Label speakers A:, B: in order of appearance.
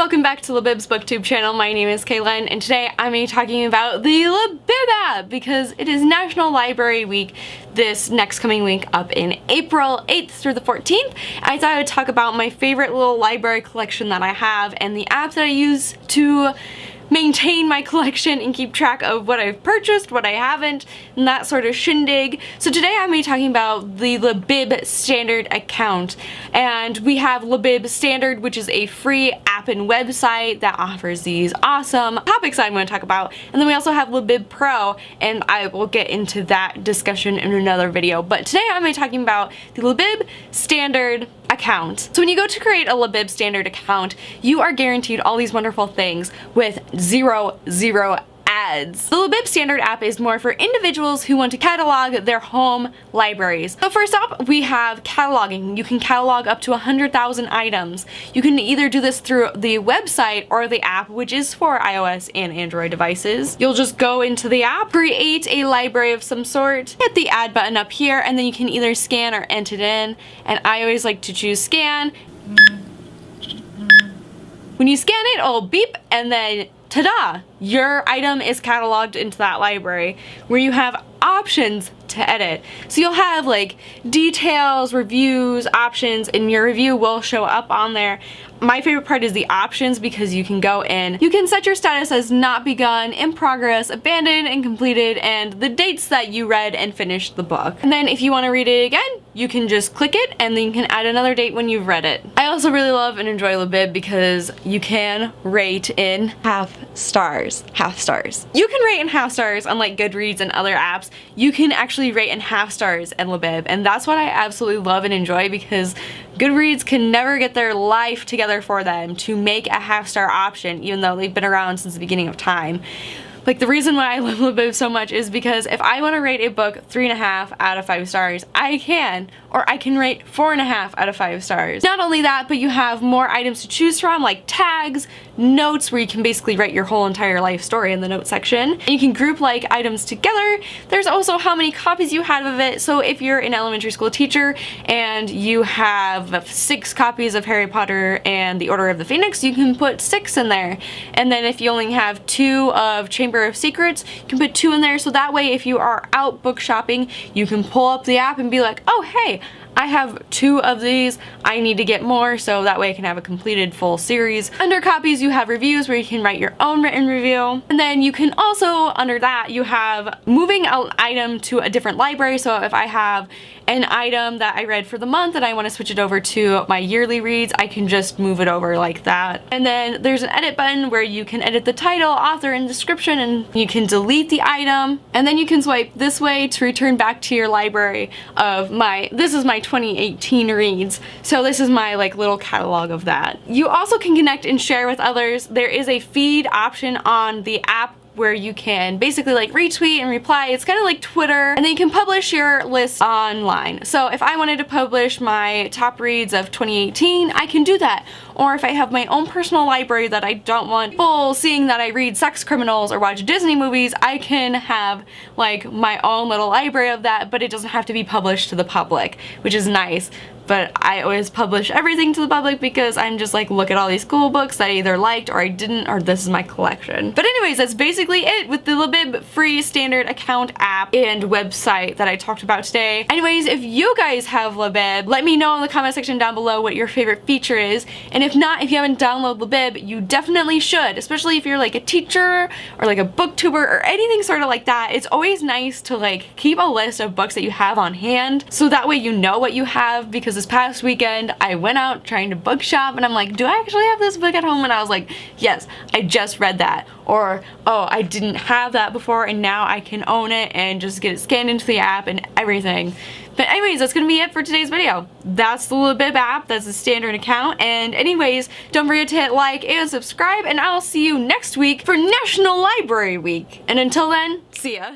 A: welcome back to Libib's BookTube channel. My name is Kaylin, and today I'm going to be talking about the Libib app because it is National Library Week this next coming week up in April 8th through the 14th. I thought I would talk about my favorite little library collection that I have and the apps that I use to maintain my collection and keep track of what I've purchased, what I haven't, and that sort of shindig. So today I'm going to be talking about the Libib Standard account. And we have Libib Standard, which is a free app and website that offers these awesome topics I'm going to talk about. And then we also have Libib Pro, and I will get into that discussion in another video. But today I'm going to be talking about the Libib Standard account. So when you go to create a Libib Standard account, you are guaranteed all these wonderful things with zero ads. The Libib Standard app is more for individuals who want to catalog their home libraries. So first up, we have cataloging. You can catalog up to 100,000 items. You can either do this through the website or the app, which is for iOS and Android devices. You'll just go into the app, create a library of some sort, hit the add button up here, and then you can either scan or enter it in. And I always like to choose scan. When you scan it, it'll beep, and then ta-da! Your item is cataloged into that library where you have options to edit. So you'll have like details, reviews, options, and your review will show up on there. My favorite part is the options because you can go in. You can set your status as not begun, in progress, abandoned, and completed, and the dates that you read and finished the book. And then if you want to read it again, you can just click it and then you can add another date when you've read it. I also really love and enjoy Libib because you can rate in half stars. You can rate in half stars, unlike Goodreads and other apps. You can actually rate in half stars in Libib, and that's what I absolutely love and enjoy because Goodreads can never get their life together for them to make a half-star option, even though they've been around since the beginning of time. Like, the reason why I love Libib so much is because if I want to rate a book 3.5 out of 5 stars, I can. Or I can rate 4.5 out of 5 stars. Not only that, but you have more items to choose from, like tags, notes, where you can basically write your whole entire life story in the note section. And you can group like items together. There's also how many copies you have of it. So if you're an elementary school teacher and you have 6 copies of Harry Potter and the Order of the Phoenix, you can put 6 in there. And then if you only have 2 of Chamber of Secrets, you can put 2 in there. So that way, if you are out book shopping, you can pull up the app and be like, oh hey, I have 2 of these, I need to get more, so that way I can have a completed full series. Under copies, you have reviews where you can write your own written review. And then you can also, under that, you have moving an item to a different library. So if I have an item that I read for the month and I want to switch it over to my yearly reads, I can just move it over like that. And then there's an edit button where you can edit the title, author, and description, and you can delete the item. And then you can swipe this way to return back to your library of this is my 2018 reads. So this is my like little catalog of that. You also can connect and share with others. There is a feed option on the app where you can basically like retweet and reply. It's kind of like Twitter, and then you can publish your list online. So if I wanted to publish my top reads of 2018, I can do that. Or if I have my own personal library that I don't want people seeing that I read sex criminals or watch Disney movies, I can have like my own little library of that, but it doesn't have to be published to the public, which is nice. But I always publish everything to the public because I'm just like, look at all these cool books that I either liked or I didn't, or this is my collection. But anyways, that's basically it with the Libib free standard account app and website that I talked about today. Anyways, if you guys have Libib, let me know in the comment section down below what your favorite feature is. And if not, if you haven't downloaded Libib, you definitely should, especially if you're like a teacher or like a booktuber or anything sort of like that. It's always nice to like keep a list of books that you have on hand, so that way you know what you have, because this past weekend I went out trying to book shop and I'm like, do I actually have this book at home? And I was like, yes, I just read that. Or, oh, I didn't have that before and now I can own it and just get it scanned into the app and everything. But anyways, that's gonna be it for today's video. That's the Libib app, that's the standard account. And anyways, don't forget to hit like and subscribe, and I'll see you next week for National Library Week. And until then, see ya.